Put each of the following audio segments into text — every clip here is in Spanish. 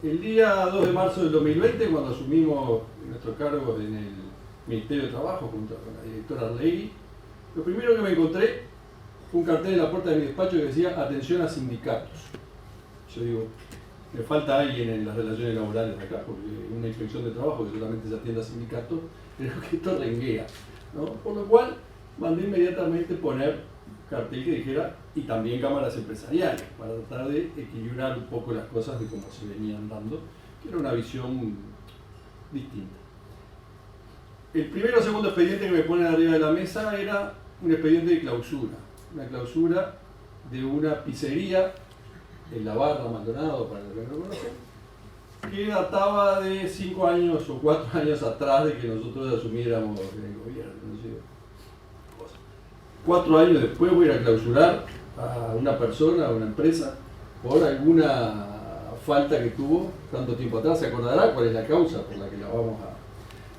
El día 2 de marzo del 2020, cuando asumimos nuestro cargo en el Ministerio de Trabajo junto con la directora Arlegui, lo primero que me encontré fue un cartel en la puerta de mi despacho que decía "Atención a sindicatos". Yo digo, me falta alguien en las relaciones laborales de acá, porque una inspección de trabajo que solamente se atiende a sindicatos, creo que esto renguea, ¿no? Por lo cual mandé inmediatamente poner cartel que dijera "y también cámaras empresariales", para tratar de equilibrar un poco las cosas de cómo se venían dando, que era una visión distinta. El primero o segundo expediente que me ponen arriba de la mesa era un expediente de clausura, una clausura de una pizzería en La Barra, Maldonado, para los que no lo conocen, que databa de 5 años o 4 años atrás de que nosotros asumiéramos el gobierno. No sé, 4 años después voy a ir a clausurar a una persona, a una empresa, por alguna falta que tuvo tanto tiempo atrás. Se acordará cuál es la causa por la que la vamos a...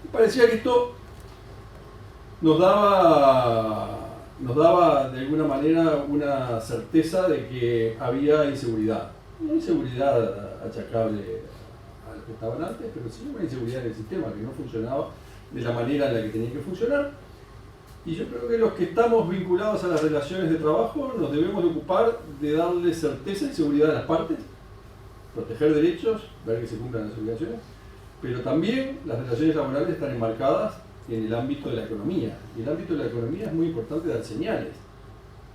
Me parecía que esto nos daba de alguna manera una certeza de que había inseguridad. Una inseguridad achacable a los que estaban antes, pero sí una inseguridad en el sistema que no funcionaba de la manera en la que tenía que funcionar. Y yo creo que los que estamos vinculados a las relaciones de trabajo nos debemos de ocupar de darle certeza y seguridad a las partes, proteger derechos, ver que se cumplan las obligaciones, pero también las relaciones laborales están enmarcadas en el ámbito de la economía. Y el ámbito de la economía es muy importante dar señales.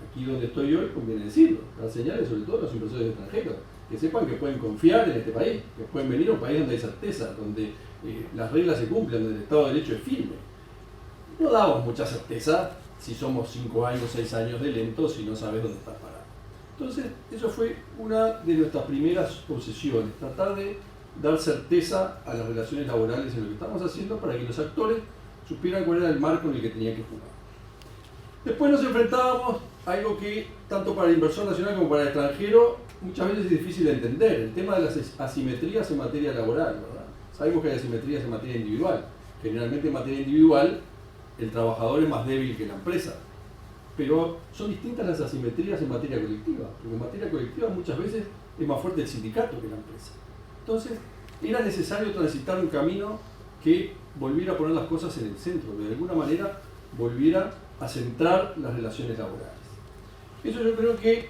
Aquí donde estoy hoy conviene decirlo, dar señales sobre todo a los inversores extranjeros, que sepan que pueden confiar en este país, que pueden venir a un país donde hay certeza, donde las reglas se cumplen, donde el Estado de Derecho es firme. No damos mucha certeza si somos 5 años, 6 años de lentos y no sabes dónde estás parado. Entonces, eso fue una de nuestras primeras obsesiones, tratar de dar certeza a las relaciones laborales en lo que estamos haciendo para que los actores supieran cuál era el marco en el que tenían que jugar. Después nos enfrentábamos a algo que, tanto para el inversor nacional como para el extranjero, muchas veces es difícil de entender, el tema de las asimetrías en materia laboral, ¿verdad? Sabemos que hay asimetrías en materia individual. Generalmente en materia individual el trabajador es más débil que la empresa, pero son distintas las asimetrías en materia colectiva, porque en materia colectiva muchas veces es más fuerte el sindicato que la empresa. Entonces era necesario transitar un camino que volviera a poner las cosas en el centro, que de alguna manera volviera a centrar las relaciones laborales. Eso yo creo que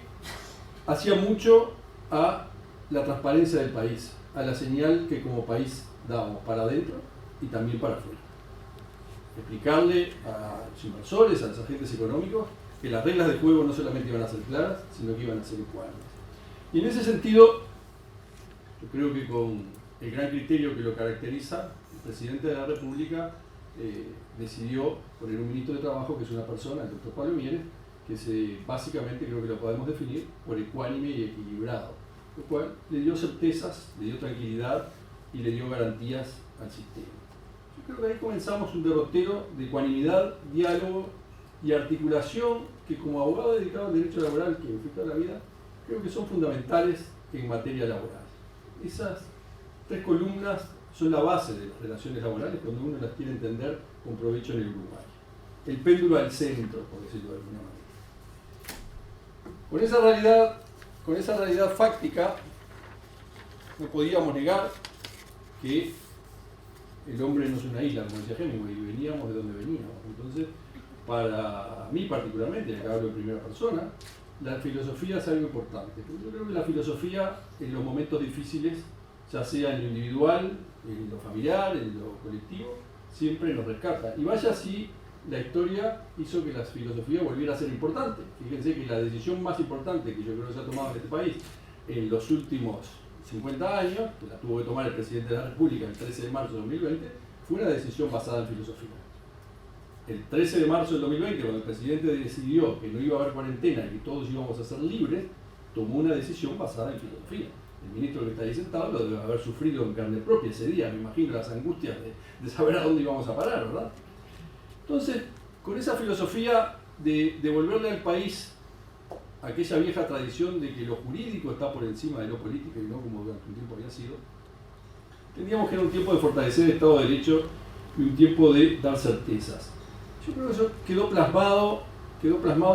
hacía mucho a la transparencia del país, a la señal que como país dábamos para adentro y también para afuera. Explicarle a los inversores, a los agentes económicos, que las reglas de juego no solamente iban a ser claras, sino que iban a ser iguales. Y en ese sentido, yo creo que con el gran criterio que lo caracteriza, el presidente de la República decidió poner un ministro de Trabajo, que es una persona, el doctor Pablo Mieres, que básicamente creo que lo podemos definir por ecuánime y equilibrado, lo cual le dio certezas, le dio tranquilidad y le dio garantías al sistema. Yo creo que ahí comenzamos un derrotero de ecuanimidad, diálogo y articulación que, como abogado dedicado al derecho laboral que fui toda la vida, creo que son fundamentales en materia laboral. Esas 3 columnas son la base de las relaciones laborales cuando uno las quiere entender con provecho en el Uruguay. El péndulo al centro, por decirlo de alguna manera. Con esa realidad fáctica, no podíamos negar que el hombre no es una isla, como decía Hemingway, y veníamos de donde veníamos. Entonces, para mí particularmente, acá hablo en primera persona, la filosofía es algo importante. Yo creo que la filosofía en los momentos difíciles, ya sea en lo individual, en lo familiar, en lo colectivo, siempre nos rescata. Y vaya si la historia hizo que la filosofía volviera a ser importante. Fíjense que la decisión más importante que yo creo que se ha tomado en este país en los últimos 50 años, que la tuvo que tomar el presidente de la República el 13 de marzo de 2020, fue una decisión basada en filosofía. El 13 de marzo del 2020, cuando el presidente decidió que no iba a haber cuarentena y que todos íbamos a ser libres, tomó una decisión basada en filosofía. El ministro que está ahí sentado lo debe haber sufrido en carne propia ese día, me imagino las angustias de saber a dónde íbamos a parar, ¿verdad? Entonces, con esa filosofía de devolverle al país aquella vieja tradición de que lo jurídico está por encima de lo político y no como durante un tiempo había sido, entendíamos que era un tiempo de fortalecer el Estado de Derecho y un tiempo de dar certezas. Yo creo que eso quedó plasmado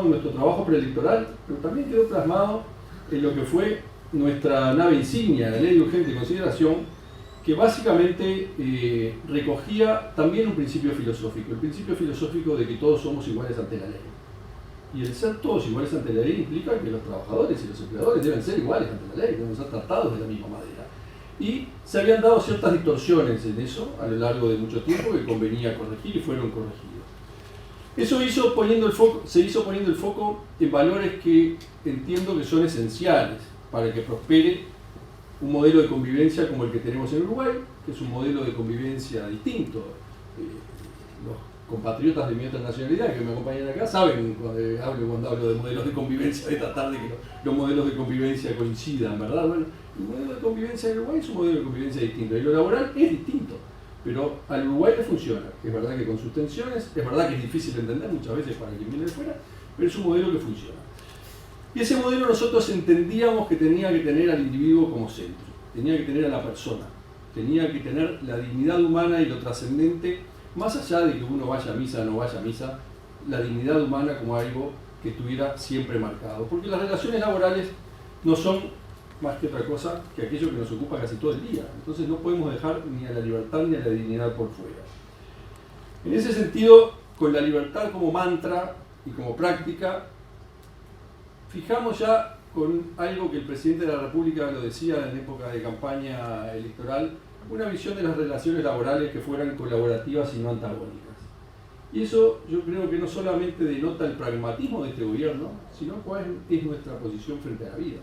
en nuestro trabajo preelectoral, pero también quedó plasmado en lo que fue nuestra nave insignia, la Ley de Urgente Consideración, que básicamente recogía también un principio filosófico, el principio filosófico de que todos somos iguales ante la ley. Y el ser todos iguales ante la ley implica que los trabajadores y los empleadores deben ser iguales ante la ley, deben ser tratados de la misma manera. Y se habían dado ciertas distorsiones en eso a lo largo de mucho tiempo que convenía corregir y fueron corregidos. Eso se hizo poniendo el foco en valores que entiendo que son esenciales para que prospere un modelo de convivencia como el que tenemos en Uruguay, que es un modelo de convivencia distinto. Los compatriotas de mi otra nacionalidad que me acompañan acá saben cuando hablo de modelos de convivencia, de tratar de que los modelos de convivencia coincidan, ¿verdad? Bueno, el modelo de convivencia en Uruguay es un modelo de convivencia distinto y lo laboral es distinto, pero al Uruguay le funciona. Es verdad que con sus tensiones, es verdad que es difícil de entender muchas veces para quien viene de fuera, pero es un modelo que funciona. Y ese modelo nosotros entendíamos que tenía que tener al individuo como centro, tenía que tener a la persona, tenía que tener la dignidad humana y lo trascendente, más allá de que uno vaya a misa o no vaya a misa, la dignidad humana como algo que estuviera siempre marcado. Porque las relaciones laborales no son más que otra cosa que aquello que nos ocupa casi todo el día. Entonces no podemos dejar ni a la libertad ni a la dignidad por fuera. En ese sentido, con la libertad como mantra y como práctica, fijamos ya con algo que el presidente de la República lo decía en época de campaña electoral, una visión de las relaciones laborales que fueran colaborativas y no antagónicas. Y eso yo creo que no solamente denota el pragmatismo de este gobierno, sino cuál es nuestra posición frente a la vida.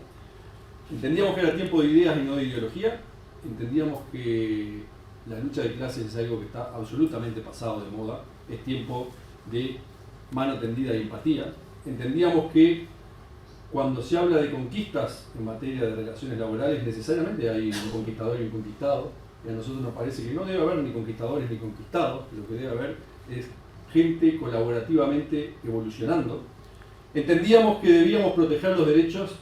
Entendíamos que era tiempo de ideas y no de ideología, entendíamos que la lucha de clases es algo que está absolutamente pasado de moda, es tiempo de mano tendida y empatía, entendíamos que cuando se habla de conquistas en materia de relaciones laborales, necesariamente hay un conquistador y un conquistado, y a nosotros nos parece que no debe haber ni conquistadores ni conquistados, lo que debe haber es gente colaborativamente evolucionando. Entendíamos que debíamos proteger los derechos,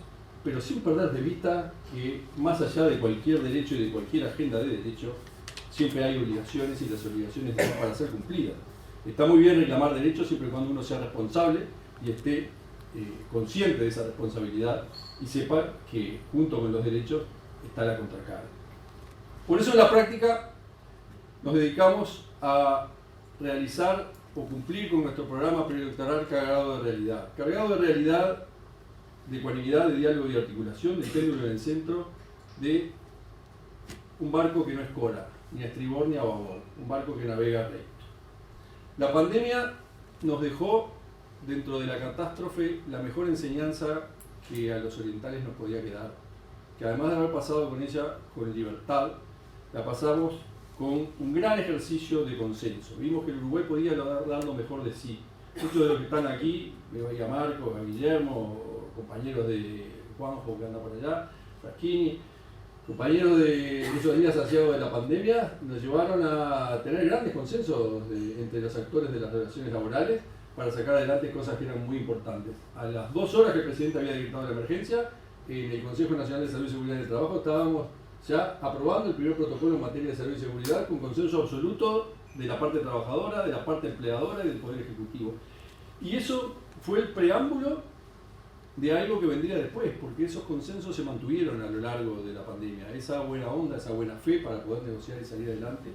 pero sin perder de vista que más allá de cualquier derecho y de cualquier agenda de derecho, siempre hay obligaciones y las obligaciones están para ser cumplidas. Está muy bien reclamar derechos siempre y cuando uno sea responsable y esté consciente de esa responsabilidad y sepa que junto con los derechos está la contracara. Por eso en la práctica nos dedicamos a realizar o cumplir con nuestro programa preelectoral cargado de realidad, de ecuanimidad, de diálogo y articulación, de péndulo en el centro, de un barco que no es cora, ni a estribor ni a babor, un barco que navega recto. La pandemia nos dejó, dentro de la catástrofe, la mejor enseñanza que a los orientales nos podía quedar, que además de haber pasado con ella con libertad, la pasamos con un gran ejercicio de consenso. Vimos que el Uruguay podía dar lo mejor de sí. Muchos de los que están aquí, veo ahí a Marcos, a Guillermo, compañeros de Juanjo que anda por allá, Frasquini, compañeros de esos días asiagos de la pandemia, nos llevaron a tener grandes consensos entre los actores de las relaciones laborales para sacar adelante cosas que eran muy importantes. A las 2 horas que el presidente había decretado la emergencia, en el Consejo Nacional de Salud y Seguridad del Trabajo estábamos ya aprobando el primer protocolo en materia de salud y seguridad con consenso absoluto de la parte trabajadora, de la parte empleadora y del Poder Ejecutivo. Y eso fue el preámbulo de algo que vendría después, porque esos consensos se mantuvieron a lo largo de la pandemia, esa buena onda, esa buena fe para poder negociar y salir adelante.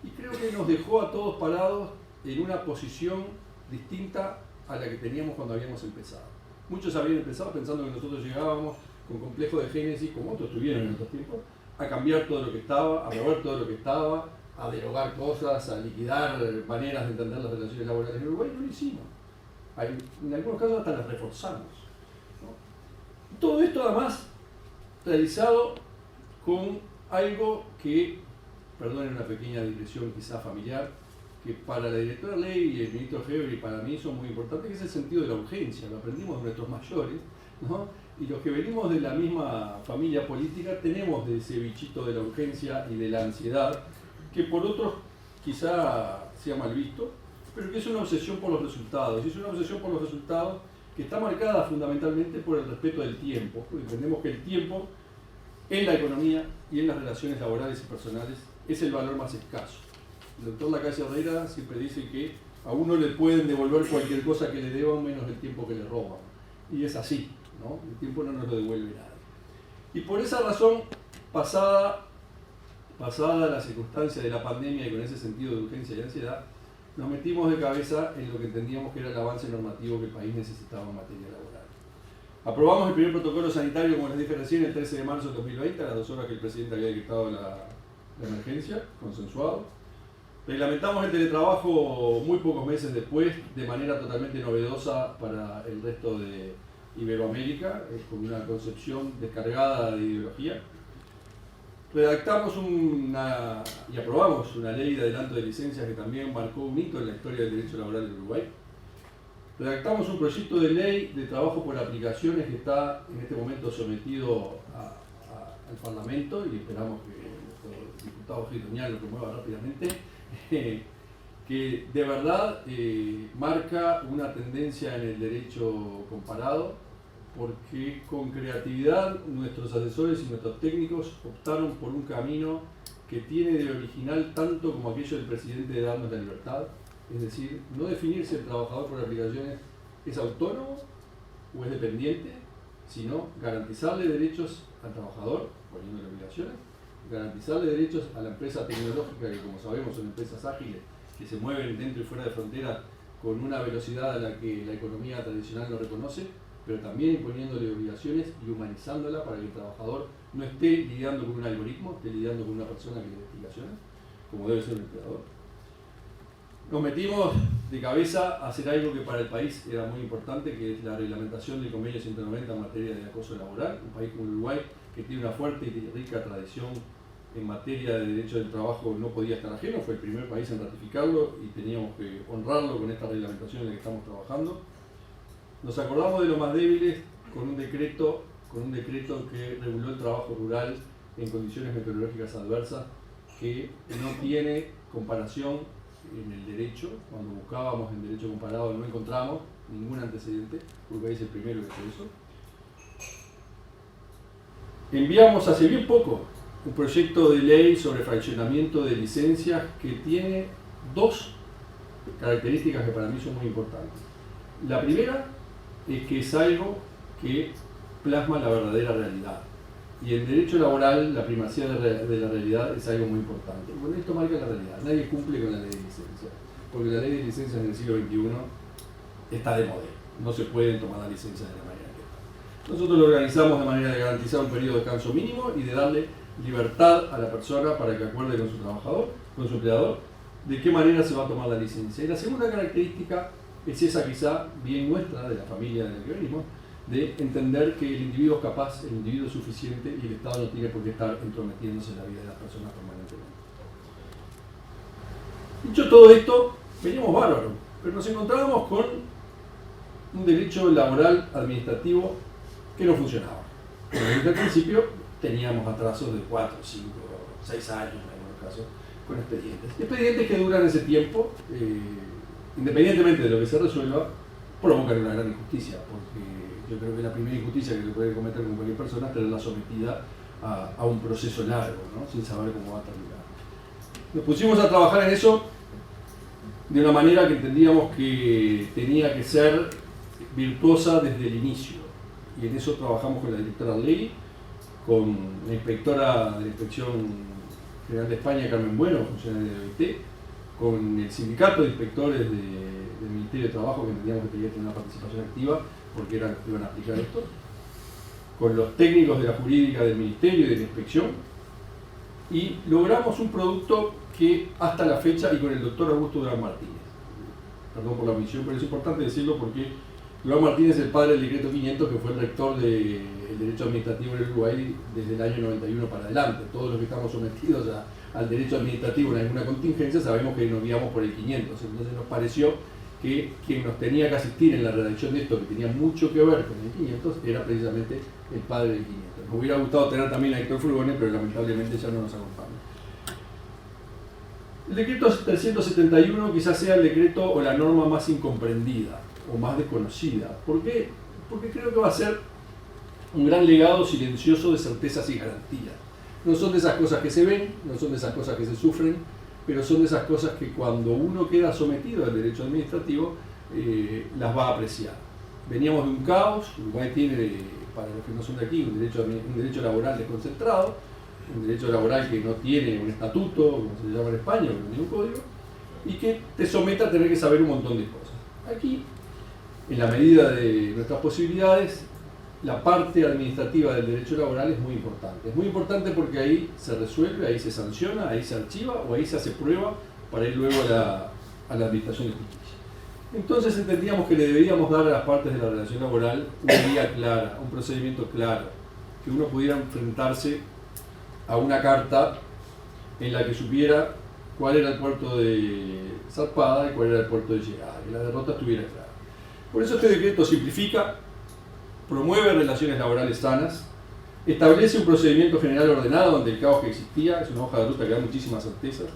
Y creo que nos dejó a todos parados en una posición distinta a la que teníamos cuando habíamos empezado. Muchos habían empezado pensando que nosotros llegábamos con complejo de génesis, como otros tuvieron en otros tiempos, a cambiar todo lo que estaba, a mover todo lo que estaba, a derogar cosas, a liquidar maneras de entender las relaciones laborales en Uruguay. No lo hicimos. En algunos casos hasta las reforzamos, ¿no? Todo esto además realizado con algo que, perdonen una pequeña digresión quizá familiar, que para la directora Ley y el ministro Heber y para mí son muy importantes, que es el sentido de la urgencia. Lo aprendimos de nuestros mayores, ¿no? Y los que venimos de la misma familia política tenemos de ese bichito de la urgencia y de la ansiedad, que por otros quizá sea mal visto, pero que es una obsesión por los resultados. Y es una obsesión por los resultados que está marcada fundamentalmente por el respeto del tiempo, porque entendemos que el tiempo en la economía y en las relaciones laborales y personales es el valor más escaso. El doctor Lacalle Herrera siempre dice que a uno le pueden devolver cualquier cosa que le deban menos el tiempo que le roban. Y es así, ¿no? El tiempo no nos lo devuelve nadie. Y por esa razón, pasada la circunstancia de la pandemia y con ese sentido de urgencia y ansiedad, nos metimos de cabeza en lo que entendíamos que era el avance normativo que el país necesitaba en materia laboral. Aprobamos el primer protocolo sanitario, como les dije recién, el 13 de marzo de 2020, a las 2 horas que el presidente había decretado la emergencia, consensuado. Reglamentamos el teletrabajo muy pocos meses después, de manera totalmente novedosa para el resto de Iberoamérica, con una concepción descargada de ideología. Redactamos y aprobamos una ley de adelanto de licencias que también marcó un hito en la historia del derecho laboral del Uruguay. Redactamos un proyecto de ley de trabajo por aplicaciones que está en este momento sometido al Parlamento y esperamos que nuestro diputado Gitoñal lo promueva rápidamente, que de verdad marca una tendencia en el derecho comparado, porque con creatividad nuestros asesores y nuestros técnicos optaron por un camino que tiene de original tanto como aquello del presidente de darnos la libertad, es decir, no definir si el trabajador por aplicaciones es autónomo o es dependiente, sino garantizarle derechos al trabajador, poniéndole obligaciones, garantizarle derechos a la empresa tecnológica, que como sabemos son empresas ágiles, que se mueven dentro y fuera de fronteras con una velocidad a la que la economía tradicional no reconoce, pero también imponiéndole obligaciones y humanizándola para que el trabajador no esté lidiando con un algoritmo, esté lidiando con una persona que le dé explicaciones, como debe ser un empleador. Nos metimos de cabeza a hacer algo que para el país era muy importante, que es la reglamentación del convenio 190 en materia de acoso laboral. Un país como Uruguay, que tiene una fuerte y rica tradición en materia de derecho del trabajo, no podía estar ajeno, fue el primer país en ratificarlo y teníamos que honrarlo con esta reglamentación en la que estamos trabajando. Nos acordamos de los más débiles con un decreto que reguló el trabajo rural en condiciones meteorológicas adversas, que no tiene comparación en el derecho. Cuando buscábamos en derecho comparado no encontramos ningún antecedente. Uruguay es el primero que hizo eso. Enviamos hace bien poco un proyecto de ley sobre fraccionamiento de licencias que tiene dos características que para mí son muy importantes. La primera es que es algo que plasma la verdadera realidad. Y el derecho laboral, la primacía de la realidad es algo muy importante. Bueno, esto marca la realidad. Nadie cumple con la ley de licencia, porque la ley de licencias en el siglo XXI está de moda. No se pueden tomar las licencias de la manera que está. Nosotros lo organizamos de manera de garantizar un periodo de descanso mínimo y de darle libertad a la persona para que acuerde con su trabajador, con su empleador, de qué manera se va a tomar la licencia. Y la segunda característica es esa quizá bien nuestra, de la familia de la que venimos, de entender que el individuo es capaz, el individuo es suficiente y el Estado no tiene por qué estar entrometiéndose en la vida de las personas permanentemente. Dicho todo esto, veníamos bárbaros, pero nos encontrábamos con un derecho laboral administrativo que no funcionaba. Desde el principio teníamos atrasos de 4, 5, 6 años en algunos casos con expedientes. Expedientes que duran ese tiempo, independientemente de lo que se resuelva, provocan una gran injusticia, porque yo creo que la primera injusticia que se puede cometer con cualquier persona es tenerla sometida a un proceso largo, ¿no? Sin saber cómo va a terminar. Nos pusimos a trabajar en eso de una manera que entendíamos que tenía que ser virtuosa desde el inicio, y en eso trabajamos con la directora Ley, con la inspectora de la Inspección General de España, Carmen Bueno, funcionaria de la OIT, con el sindicato de inspectores del Ministerio de Trabajo, que entendíamos que tenía que tener una participación activa porque eran los que iban a aplicar esto, con los técnicos de la jurídica del Ministerio y de la Inspección, y logramos un producto que hasta la fecha, y con el doctor Augusto Durán Martínez, perdón por la omisión, pero es importante decirlo porque Durán Martínez es el padre del decreto 500, que fue el rector del derecho administrativo en el Uruguay desde el año 91 para adelante. Todos los que estamos sometidos al derecho administrativo en alguna contingencia sabemos que nos guiamos por el 500, entonces nos pareció que quien nos tenía que asistir en la redacción de esto, que tenía mucho que ver con el 500, era precisamente el padre del 500. Nos hubiera gustado tener también a Héctor Furgone, pero lamentablemente ya no nos acompaña. El decreto 371 quizás sea el decreto o la norma más incomprendida o más desconocida. ¿Por qué? Porque creo que va a ser un gran legado silencioso de certezas y garantías. No son de esas cosas que se ven, no son de esas cosas que se sufren, pero son de esas cosas que cuando uno queda sometido al derecho administrativo las va a apreciar. Veníamos de un caos. Uruguay tiene para los que no son de aquí, un derecho laboral desconcentrado, un derecho laboral que no tiene un estatuto, como se llama en España, que no tiene un código, y que te somete a tener que saber un montón de cosas. Aquí, en la medida de nuestras posibilidades, la parte administrativa del derecho laboral es muy importante. Es muy importante porque ahí se resuelve, ahí se sanciona, ahí se archiva o ahí se hace prueba para ir luego a la administración de justicia. Entonces entendíamos que le deberíamos dar a las partes de la relación laboral una guía clara, un procedimiento claro, que uno pudiera enfrentarse a una carta en la que supiera cuál era el puerto de zarpada y cuál era el puerto de llegada, que la derrota estuviera clara. Por eso este decreto simplifica, promueve relaciones laborales sanas, establece un procedimiento general ordenado donde el caos que existía, es una hoja de ruta que da muchísimas certezas,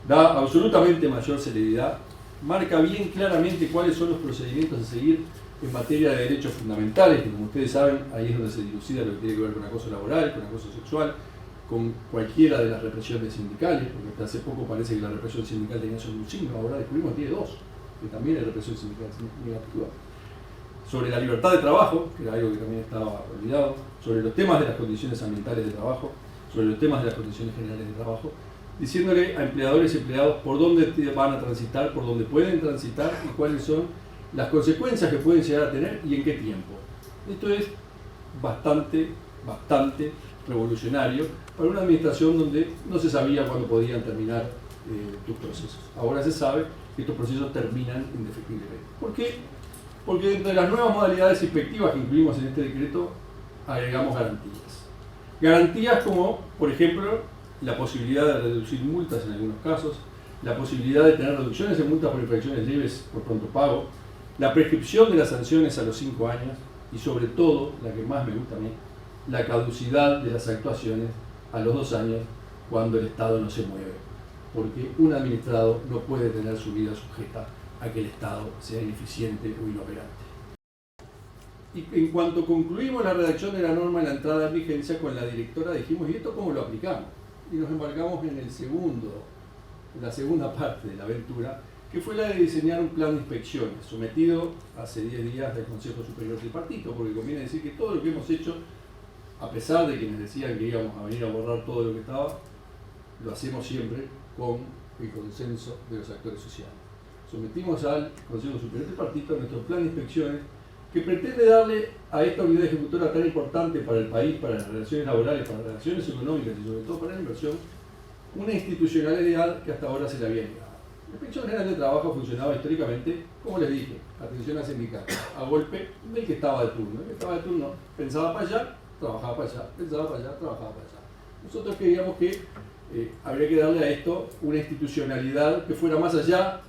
da absolutamente mayor celeridad, marca bien claramente cuáles son los procedimientos a seguir en materia de derechos fundamentales, que como ustedes saben, ahí es donde se dilucida lo que tiene que ver con acoso laboral, con acoso sexual, con cualquiera de las represiones sindicales, porque hasta hace poco parece que la represión sindical tenía solo un signo, ahora descubrimos que tiene dos, que también es represión sindical negativa. Sobre la libertad de trabajo, que era algo que también estaba olvidado, sobre los temas de las condiciones ambientales de trabajo, sobre los temas de las condiciones generales de trabajo, diciéndole a empleadores y empleados por dónde van a transitar, por dónde pueden transitar y cuáles son las consecuencias que pueden llegar a tener y en qué tiempo. Esto es bastante revolucionario para una administración donde no se sabía cuándo podían terminar tus procesos. Ahora se sabe que estos procesos terminan indefectiblemente. ¿Por qué? Porque dentro de las nuevas modalidades inspectivas que incluimos en este decreto, agregamos garantías. Garantías como, por ejemplo, la posibilidad de reducir multas en algunos casos, la posibilidad de tener reducciones en multas por infracciones leves por pronto pago, la prescripción de las sanciones a los 5 años y sobre todo, la que más me gusta a mí, la caducidad de las actuaciones a los 2 años cuando el Estado no se mueve, porque un administrado no puede tener su vida sujeta a que el Estado sea ineficiente o inoperante. Y en cuanto concluimos la redacción de la norma en la entrada en vigencia, con la directora dijimos, ¿y esto cómo lo aplicamos? Y nos embarcamos en la segunda parte de la aventura, que fue la de diseñar un plan de inspecciones, sometido hace 10 días del Consejo Superior Tripartito, porque conviene decir que todo lo que hemos hecho, a pesar de quienes decían que íbamos a venir a borrar todo lo que estaba, lo hacemos siempre con el consenso de los actores sociales. Sometimos al Consejo Superior Tripartito nuestro plan de inspecciones, que pretende darle a esta unidad ejecutora tan importante para el país, para las relaciones laborales, para las relaciones económicas y sobre todo para la inversión, una institucionalidad que hasta ahora se le había negado. La Inspección General de Trabajo funcionaba históricamente, como les dije, atención a sindicatos, a golpe del que estaba de turno. El que estaba de turno pensaba para allá, trabajaba para allá, pensaba para allá, trabajaba para allá. Nosotros creíamos que habría que darle a esto una institucionalidad que fuera más allá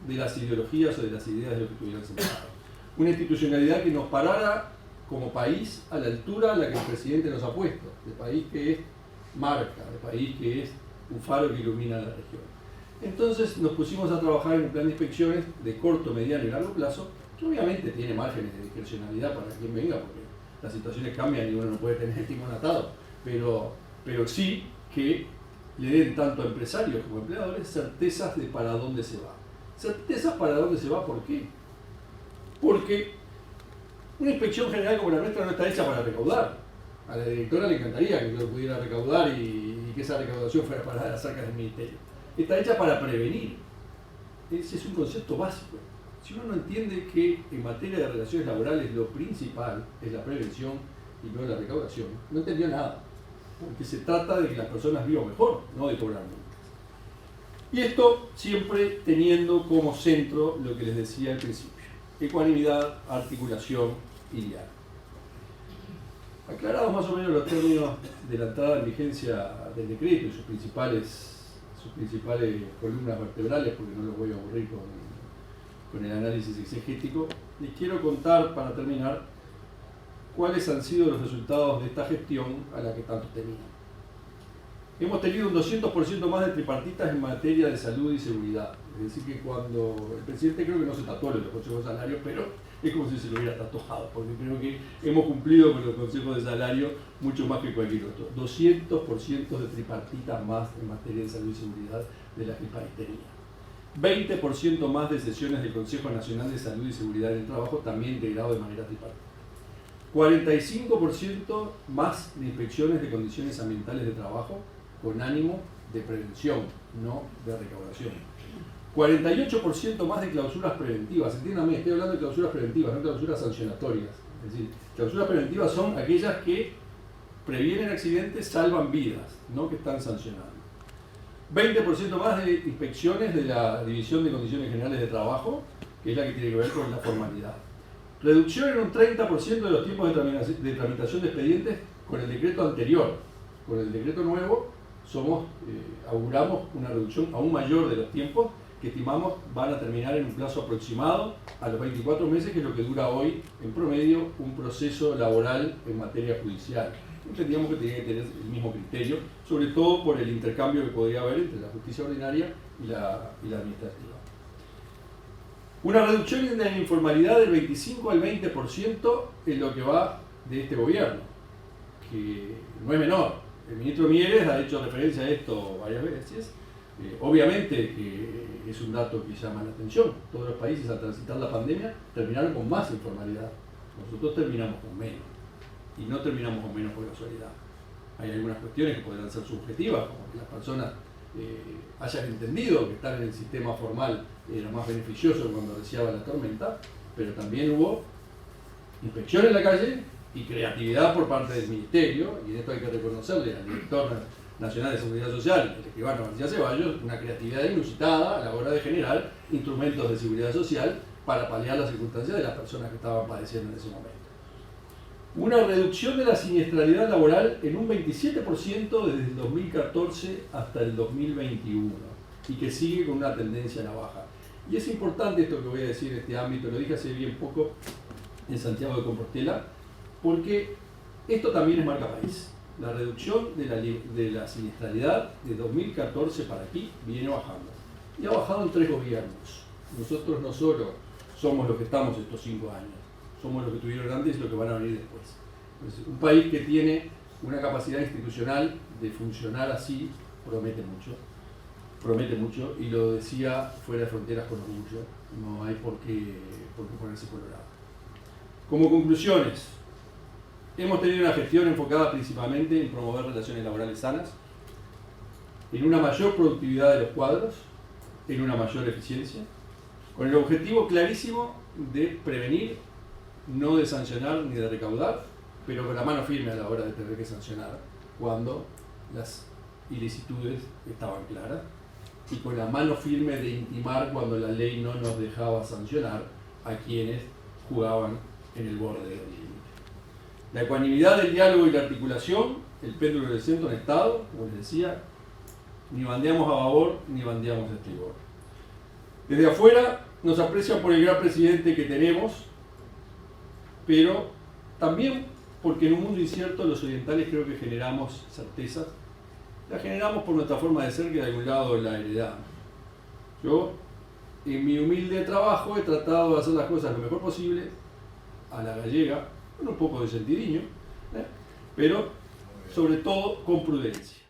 de las ideologías o de las ideas de lo que estuvieran sentados. Una institucionalidad que nos parara como país a la altura a la que el presidente nos ha puesto, de país que es marca, de país que es un faro que ilumina la región. Entonces nos pusimos a trabajar en un plan de inspecciones de corto, mediano y largo plazo, que obviamente tiene márgenes de discrecionalidad para quien venga, porque las situaciones cambian y uno no puede tener el timón atado, pero sí que le den tanto a empresarios como a empleadores certezas de para dónde se va. Certezas para dónde se va, ¿por qué? Porque una inspección general como la nuestra no está hecha para recaudar. A la directora le encantaría que yo pudiera recaudar y que esa recaudación fuera para las arcas del ministerio. Está hecha para prevenir. Ese es un concepto básico. Si uno no entiende que en materia de relaciones laborales lo principal es la prevención y no la recaudación, no entendió nada. Porque se trata de que las personas vivan mejor, no de cobrar multas. Y esto siempre teniendo como centro lo que les decía al principio: ecuanimidad, articulación y diálogo. Aclarados más o menos los términos de la entrada en vigencia del decreto y sus principales columnas vertebrales, porque no los voy a aburrir con el análisis exegético, les quiero contar, para terminar, cuáles han sido los resultados de esta gestión a la que tanto temían. Hemos tenido un 200% más de tripartitas en materia de salud y seguridad. Es decir, que cuando el presidente, creo que no se tatuó en los consejos de salario, pero es como si se lo hubiera tatuado, porque creo que hemos cumplido con los consejos de salario mucho más que cualquier otro. 200% de tripartitas más en materia de salud y seguridad de las que el país tenía. 20% más de sesiones del Consejo Nacional de Salud y Seguridad en el Trabajo, también integrado de manera tripartita. 45% más de inspecciones de condiciones ambientales de trabajo con ánimo de prevención, no de recaudación. 48% más de clausuras preventivas. Entiéndame, estoy hablando de clausuras preventivas, no clausuras sancionatorias. Es decir, clausuras preventivas son aquellas que previenen accidentes, salvan vidas, no que están sancionando. 20% más de inspecciones de la División de Condiciones Generales de Trabajo, que es la que tiene que ver con la formalidad. Reducción en un 30% de los tiempos de tramitación de expedientes con el decreto anterior. Con el decreto nuevo auguramos una reducción aún mayor de los tiempos que estimamos van a terminar en un plazo aproximado a los 24 meses, que es lo que dura hoy en promedio un proceso laboral en materia judicial. Entendíamos que tenía que tener el mismo criterio, sobre todo por el intercambio que podría haber entre la justicia ordinaria y la administrativa. Una reducción en la informalidad del 25 al 20% en lo que va de este gobierno, que no es menor. El ministro Mieres ha hecho referencia a esto varias veces. Obviamente que es un dato que llama la atención. Todos los países al transitar la pandemia terminaron con más informalidad. Nosotros terminamos con menos. Y no terminamos con menos por casualidad. Hay algunas cuestiones que podrán ser subjetivas, como que las personas hayan entendido que estar en el sistema formal era más beneficioso cuando deseaba la tormenta, pero también hubo inspección en la calle y creatividad por parte del Ministerio, y en esto hay que reconocerle al Director Nacional de Seguridad Social, el escribano García Ceballos, una creatividad inusitada a la hora de generar instrumentos de seguridad social para paliar las circunstancias de las personas que estaban padeciendo en ese momento. Una reducción de la siniestralidad laboral en un 27% desde el 2014 hasta el 2021 y que sigue con una tendencia a la baja. Y es importante esto que voy a decir en este ámbito, lo dije hace bien poco en Santiago de Compostela, porque esto también es marca país. La reducción de la siniestralidad de 2014 para aquí viene bajando. Y ha bajado en 3 gobiernos. Nosotros no solo somos los que estamos estos 5 años, somos los que tuvieron antes y los que van a venir después. Entonces, un país que tiene una capacidad institucional de funcionar así promete mucho, y lo decía fuera de fronteras con orgullo, no hay por qué ponerse colorado. Como conclusiones, hemos tenido una gestión enfocada principalmente en promover relaciones laborales sanas, en una mayor productividad de los cuadros, en una mayor eficiencia, con el objetivo clarísimo de prevenir, no de sancionar ni de recaudar, pero con la mano firme a la hora de tener que sancionar cuando las ilicitudes estaban claras, y con la mano firme de intimar cuando la ley no nos dejaba sancionar a quienes jugaban en el borde del límite. La ecuanimidad del diálogo y la articulación, el péndulo del centro en estado, como les decía, ni bandeamos a babor ni bandeamos a estribor. Desde afuera nos aprecian por el gran presidente que tenemos, pero también porque en un mundo incierto los orientales creo que generamos certezas. La generamos por nuestra forma de ser, que de algún lado la heredamos. Yo, en mi humilde trabajo, he tratado de hacer las cosas lo mejor posible, a la gallega, con un poco de sentidiño, pero sobre todo con prudencia.